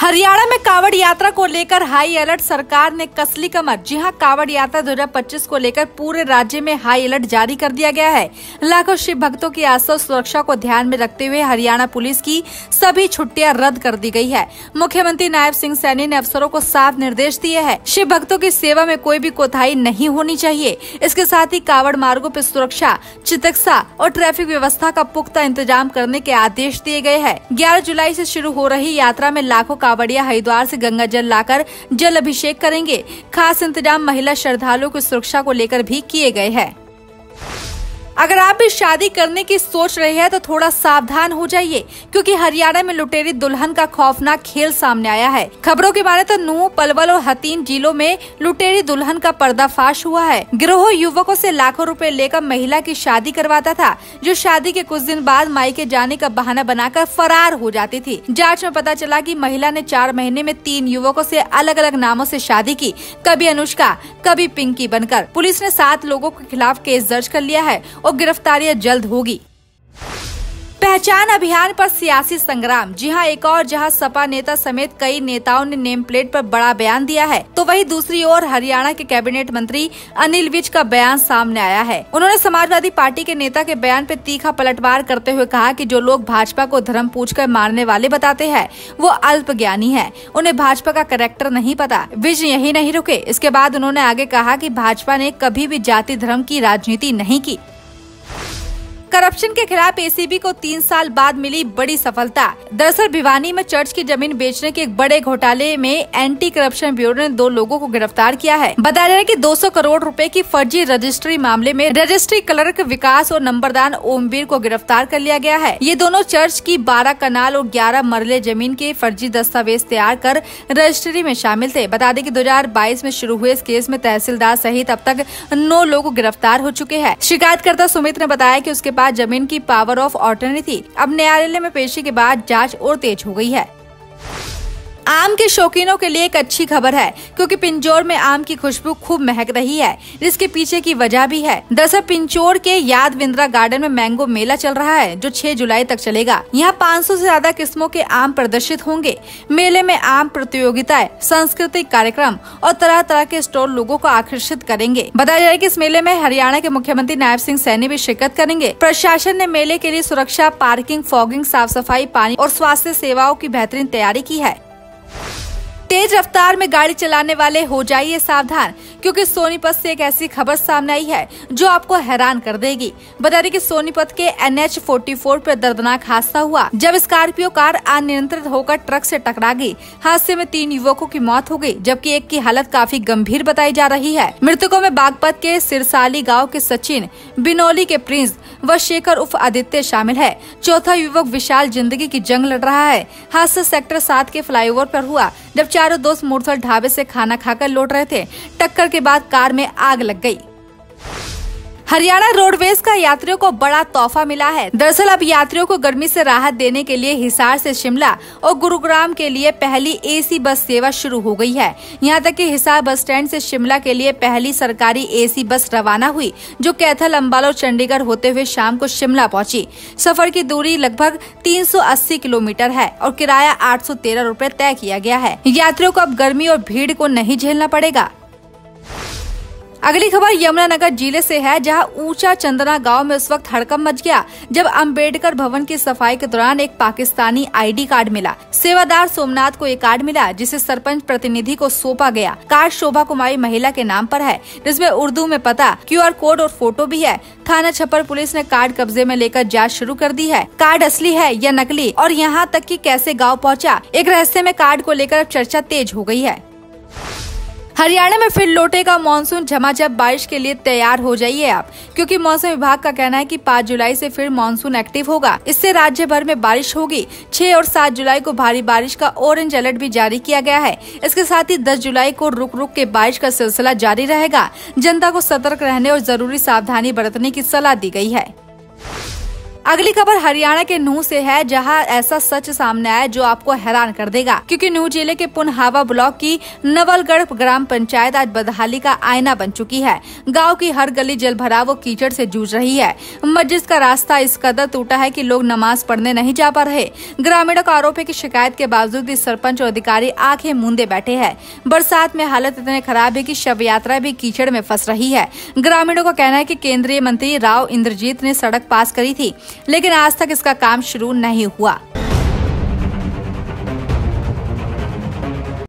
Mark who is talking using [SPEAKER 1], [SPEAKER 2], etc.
[SPEAKER 1] हरियाणा में कावड़ यात्रा को लेकर हाई अलर्ट, सरकार ने कस ली कमर। जी हां, कावड़ यात्रा 2025 को लेकर पूरे राज्य में हाई अलर्ट जारी कर दिया गया है। लाखों शिव भक्तों की आस्था और सुरक्षा को ध्यान में रखते हुए हरियाणा पुलिस की सभी छुट्टियां रद्द कर दी गई है। मुख्यमंत्री नायब सिंह सैनी ने अफसरों को साफ निर्देश दिए हैं। शिव भक्तों की सेवा में कोई भी कोताही नहीं होनी चाहिए। इसके साथ ही कावड़ मार्गों पर सुरक्षा, चिकित्सा और ट्रैफिक व्यवस्था का पुख्ता इंतजाम करने के आदेश दिए गए हैं। 11 जुलाई से शुरू हो रही यात्रा में लाखों कावड़िया हरिद्वार से गंगा जल लाकर जल अभिषेक करेंगे। खास इंतजाम महिला श्रद्धालुओं की सुरक्षा को लेकर भी किए गए हैं। अगर आप भी शादी करने की सोच रहे हैं तो थोड़ा सावधान हो जाइए, क्योंकि हरियाणा में लुटेरी दुल्हन का खौफनाक खेल सामने आया है। खबरों के माने तो नूंह, पलवल और हथीन जिलों में लुटेरी दुल्हन का पर्दाफाश हुआ है। गिरोह युवकों से लाखों रुपए लेकर महिला की शादी करवाता था, जो शादी के कुछ दिन बाद मायके जाने का बहाना बनाकर फरार हो जाती थी। जाँच में पता चला कि महिला ने 4 महीने में 3 युवकों से अलग अलग नामों से शादी की, कभी अनुष्का, कभी पिंकी बनकर। पुलिस ने 7 लोगों के खिलाफ केस दर्ज कर लिया है और गिरफ्तारियां जल्द होगी। पहचान अभियान पर सियासी संग्राम। जी हां, एक और जहां सपा नेता समेत कई नेताओं ने नेम प्लेट पर बड़ा बयान दिया है, तो वहीं दूसरी ओर हरियाणा के कैबिनेट मंत्री अनिल विज का बयान सामने आया है। उन्होंने समाजवादी पार्टी के नेता के बयान पर तीखा पलटवार करते हुए कहा कि जो लोग भाजपा को धर्म पूछकर मारने वाले बताते हैं वो अल्पज्ञानी है, उन्हें भाजपा का कैरेक्टर नहीं पता। विज यही नहीं रुके, इसके बाद उन्होंने आगे कहा कि भाजपा ने कभी भी जाति धर्म की राजनीति नहीं की। करप्शन के खिलाफ एसीबी को 3 साल बाद मिली बड़ी सफलता। दरअसल भिवानी में चर्च की जमीन बेचने के एक बड़े घोटाले में एंटी करप्शन ब्यूरो ने 2 लोगों को गिरफ्तार किया है। बताया जा रहा है कि 200 करोड़ रुपए की फर्जी रजिस्ट्री मामले में रजिस्ट्री क्लर्क विकास और नंबरदार ओमवीर को गिरफ्तार कर लिया गया है। ये दोनों चर्च की 12 कनाल और 11 मरले जमीन के फर्जी दस्तावेज तैयार कर रजिस्ट्री में शामिल थे। बता दें कि 2022 में शुरू हुए इस केस में तहसीलदार सहित अब तक 9 लोग गिरफ्तार हो चुके हैं। शिकायतकर्ता सुमित ने बताया कि उसके जमीन की पावर ऑफ अटॉर्नी थी। अब न्यायालय में पेशी के बाद जांच और तेज हो गई है। आम के शौकीनों के लिए एक अच्छी खबर है, क्योंकि पिंजौर में आम की खुशबू खूब महक रही है। इसके पीछे की वजह भी है। दरअसल पिंजौर के यादविंद्रा गार्डन में मैंगो मेला चल रहा है, जो 6 जुलाई तक चलेगा। यहाँ 500 से ज्यादा किस्मों के आम प्रदर्शित होंगे। मेले में आम प्रतियोगिताएं, सांस्कृतिक कार्यक्रम और तरह तरह के स्टॉल लोगों को आकर्षित करेंगे। बताया जाए कि इस मेले में हरियाणा के मुख्यमंत्री नायब सिंह सैनी भी शिरकत करेंगे। प्रशासन ने मेले के लिए सुरक्षा, पार्किंग, फॉगिंग, साफ सफाई, पानी और स्वास्थ्य सेवाओं की बेहतरीन तैयारी की है। तेज रफ्तार में गाड़ी चलाने वाले हो जाइए सावधान, क्योंकि सोनीपत से एक ऐसी खबर सामने आई है जो आपको हैरान कर देगी। बता दें कि सोनीपत के NH 44 पर दर्दनाक हादसा हुआ, जब स्कॉर्पियो कार अनियंत्रित होकर ट्रक से टकरा गई। हादसे में 3 युवकों की मौत हो गई, जबकि एक की हालत काफी गंभीर बताई जा रही है। मृतकों में बागपत के सिरसाली गाँव के सचिन, बिनौली के प्रिंस व शेखर उर्फ आदित्य शामिल है। चौथा युवक विशाल जिंदगी की जंग लड़ रहा है। हादसा सेक्टर 7 के फ्लाईओवर पर हुआ, जब चारों दोस्त मूर्थल ढाबे से खाना खाकर लौट रहे थे। टक्कर के बाद कार में आग लग गई। हरियाणा रोडवेज का यात्रियों को बड़ा तोहफा मिला है। दरअसल अब यात्रियों को गर्मी से राहत देने के लिए हिसार से शिमला और गुरुग्राम के लिए पहली AC बस सेवा शुरू हो गई है। यहां तक कि हिसार बस स्टैंड से शिमला के लिए पहली सरकारी AC बस रवाना हुई, जो कैथल, अंबाला और चंडीगढ़ होते हुए शाम को शिमला पहुंची। सफर की दूरी लगभग 380 किलोमीटर है और किराया 813 रुपए तय किया गया है। यात्रियों को अब गर्मी और भीड़ को नहीं झेलना पड़ेगा। अगली खबर यमुनानगर जिले से है, जहां ऊंचा चंदना गांव में उस वक्त हड़कंप मच गया जब अंबेडकर भवन की सफाई के दौरान एक पाकिस्तानी ID कार्ड मिला। सेवादार सोमनाथ को ये कार्ड मिला, जिसे सरपंच प्रतिनिधि को सौंपा गया। कार्ड शोभा कुमारी महिला के नाम पर है, जिसमें उर्दू में पता, QR कोड और फोटो भी है। थाना छप्पर पुलिस ने कार्ड कब्जे में लेकर जांच शुरू कर दी है। कार्ड असली है या नकली, और यहाँ तक कि कैसे गाँव पहुँचा, एक रहस्य में कार्ड को लेकर अब चर्चा तेज हो गई है। हरियाणा में फिर लौटेगा मानसून। झमाझम बारिश के लिए तैयार हो जाइए आप, क्योंकि मौसम विभाग का कहना है कि 5 जुलाई से फिर मानसून एक्टिव होगा। इससे राज्य भर में बारिश होगी। 6 और 7 जुलाई को भारी बारिश का ऑरेंज अलर्ट भी जारी किया गया है। इसके साथ ही 10 जुलाई को रुक रुक के बारिश का सिलसिला जारी रहेगा। जनता को सतर्क रहने और जरूरी सावधानी बरतने की सलाह दी गई है। अगली खबर हरियाणा के नूंह से है, जहां ऐसा सच सामने आया जो आपको हैरान कर देगा, क्योंकि नूंह जिले के पुनहावा ब्लॉक की नवलगढ़ ग्राम पंचायत आज बदहाली का आईना बन चुकी है। गांव की हर गली जल भराव व कीचड़ से जूझ रही है। मस्जिद का रास्ता इस कदर टूटा है कि लोग नमाज पढ़ने नहीं जा पा रहे। ग्रामीणों का आरोप है कि शिकायत के बावजूद भी सरपंच और अधिकारी आंखें मूंदे बैठे हैं। बरसात में हालत इतने खराब है कि शव यात्रा भी कीचड़ में फंस रही है। ग्रामीणों का कहना है कि केंद्रीय मंत्री राव इंद्रजीत ने सड़क पास करी थी, लेकिन आज तक इसका काम शुरू नहीं हुआ।